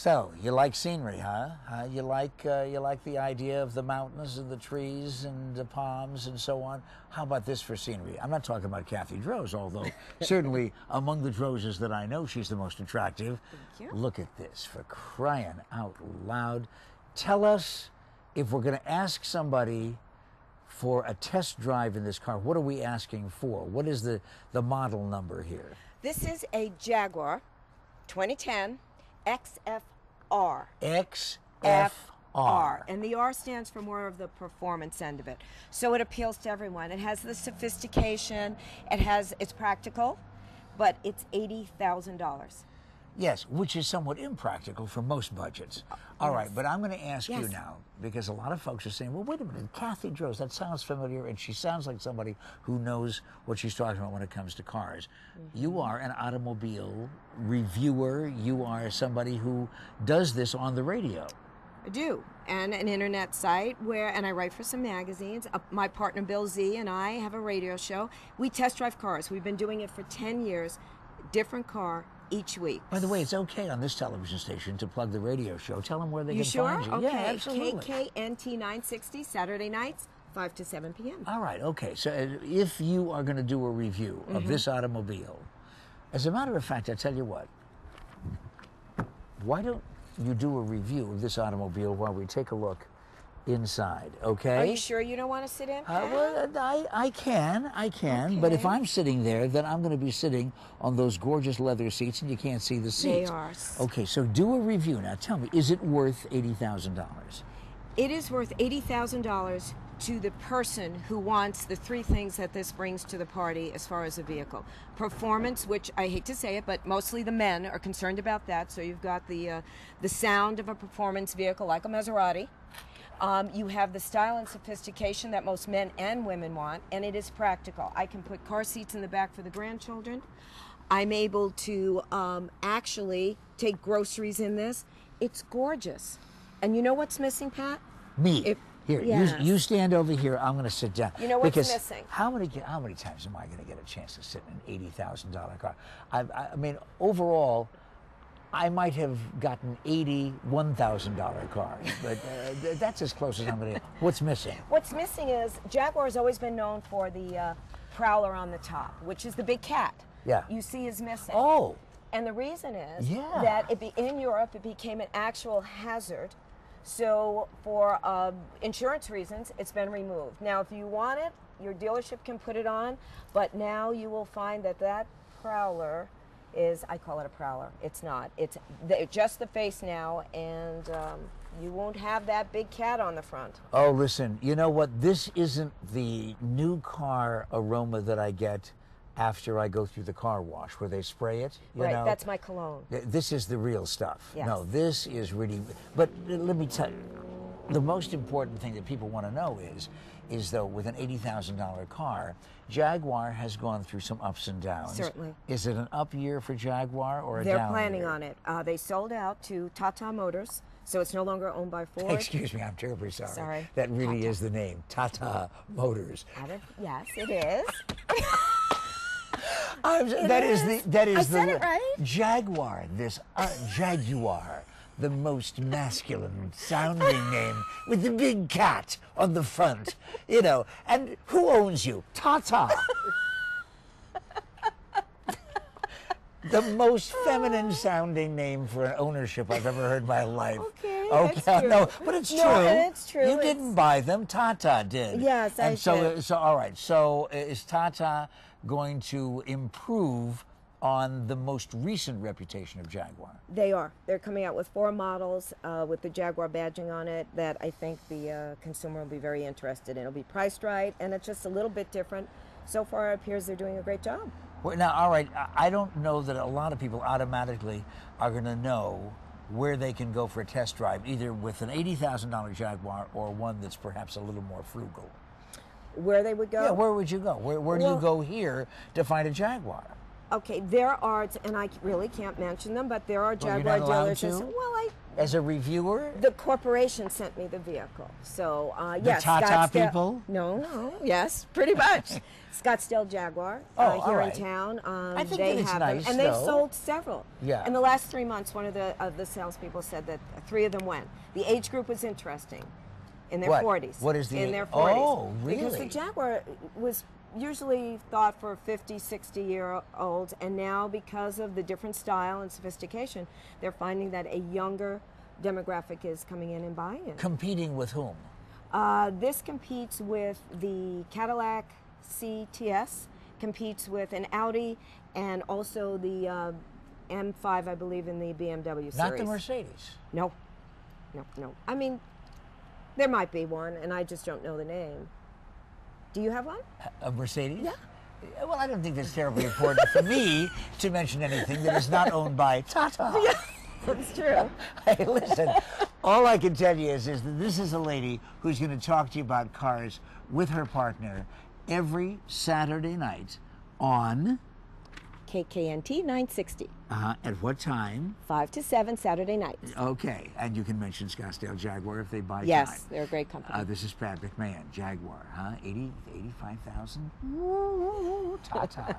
So, you like scenery, huh? You like the idea of the mountains and the trees and the palms and so on? How about this for scenery? I'm not talking about Cathy Droz, although certainly among the Drozes that I know, she's the most attractive. Thank you. Look at this, for crying out loud. Tell us, if we're going to ask somebody for a test drive in this car, what are we asking for? What is the model number here? This is a Jaguar 2010 XF R. XF R. And the R stands for more of the performance end of it. So it appeals to everyone. It has the sophistication, it's practical, but it's $80,000. Yes, which is somewhat impractical for most budgets. All right, but I'm going to ask you now, because a lot of folks are saying, well, wait a minute, Cathy Droz, that sounds familiar, and she sounds like somebody who knows what she's talking about when it comes to cars. You are an automobile reviewer. You are somebody who does this on the radio. I do, and an internet site and I write for some magazines. My partner Bill Z and I have a radio show. We test drive cars. We've been doing it for 10 years, different car each week. By the way, it's okay on this television station to plug the radio show. Tell them where they can sure? find you. Okay. Yeah, absolutely. KKNT 960, Saturday nights, 5 to 7 p.m. All right, okay. So if you are going to do a review of this automobile, as a matter of fact, I tell you what, why don't you do a review of this automobile while we take a look inside, okay? Are you sure you don't want to sit in? Well, I can, Okay. but if I'm sitting there, then I'm going to be sitting on those gorgeous leather seats, and you can't see the seats. They are. Okay, so do a review. Now, tell me, is it worth $80,000? It is worth $80,000 to the person who wants the three things that this brings to the party as far as a vehicle. Performance, which I hate to say it, but mostly the men are concerned about that. So you've got the sound of a performance vehicle like a Maserati. You have the style and sophistication that most men and women want, and it is practical. I can put car seats in the back for the grandchildren. I'm able to actually take groceries in this. It's gorgeous. And you know what's missing, Pat? Me. Here, you stand over here. I'm going to sit down. You know what's missing? How many times am I going to get a chance to sit in an $80,000 car? I mean, overall, I might have gotten $81,000 cars, but that's as close as I'm going to get. What's missing? What's missing is Jaguar has always been known for the prowler on the top, which is the big cat. Yeah. You see is missing. Oh. And the reason is that in Europe it became an actual hazard. So for insurance reasons, it's been removed. Now, if you want it, your dealership can put it on, but now you will find that prowler is, I call it a prowler. It's not. It's just the face now, and you won't have that big cat on the front. Oh, listen, you know what? This isn't the new car aroma that I get after I go through the car wash, where they spray it. You know? That's my cologne. This is the real stuff. Yes. No, this is really, but let me tell you, the most important thing that people want to know is though, with an $80,000 car, Jaguar has gone through some ups and downs. Certainly. Is it an up year for Jaguar or a down year? They're planning on it. They sold out to Tata Motors, so it's no longer owned by Ford. Excuse me, I'm terribly sorry. Sorry. That really is the name, Tata Motors. Yes, it is. That is I said it right. Jaguar. Jaguar, the most masculine sounding name, with the big cat on the front. You know, and who owns you? Tata. The most feminine sounding name for an ownership I've ever heard in my life. Okay, that's true. No, but it's true. No, it's true. You didn't buy them. Tata did. Yes, I did. So all right. So is Tata going to improve on the most recent reputation of Jaguar? They are. They're coming out with 4 models with the Jaguar badging on it that I think the consumer will be very interested in. It'll be priced right, and it's just a little bit different. So far, it appears they're doing a great job. Well, now, all right, I don't know that a lot of people automatically are going to know where they can go for a test drive, either with an $80,000 Jaguar or one that's perhaps a little more frugal. Where they would go? Yeah, where would you go? Where do you go here to find a Jaguar? Okay, there are, and I really can't mention them, but there are Jaguar you're not allowed dealers. to? Well, as a reviewer? The corporation sent me the vehicle. So, The yes. Tata Scottsdale- people? No, yes, pretty much. Scottsdale Jaguar Oh, all here right. in town. I think they that it's have nice, them, and they've though. sold several. Yeah. In the last 3 months, one of the salespeople said that 3 of them went. The age group was interesting. In their What? 40s. What is the in age? their 40s? Oh, Because the really? Jaguar was usually thought for 50, 60-year-olds, and now because of the different style and sophistication, they're finding that a younger demographic is coming in and buying it. Competing with whom? This competes with the Cadillac CTS, competes with an Audi, and also the M5, I believe, in the BMW series. Not the Mercedes. No. I mean, there might be one, and I just don't know the name. Do you have one? A Mercedes? Yeah. Well, I don't think that's terribly important for me to mention anything that is not owned by Tata. Yeah, that's true. Hey, listen, all I can tell you is that this is a lady who's going to talk to you about cars with her partner every Saturday night on... KKNT 960, At what time? 5 to 7 Saturday nights. Okay, and you can mention Scottsdale Jaguar if they buy time. Yes, they're a great company. This is Pat McMahon, Jaguar, 85,000? Woo, ta-ta.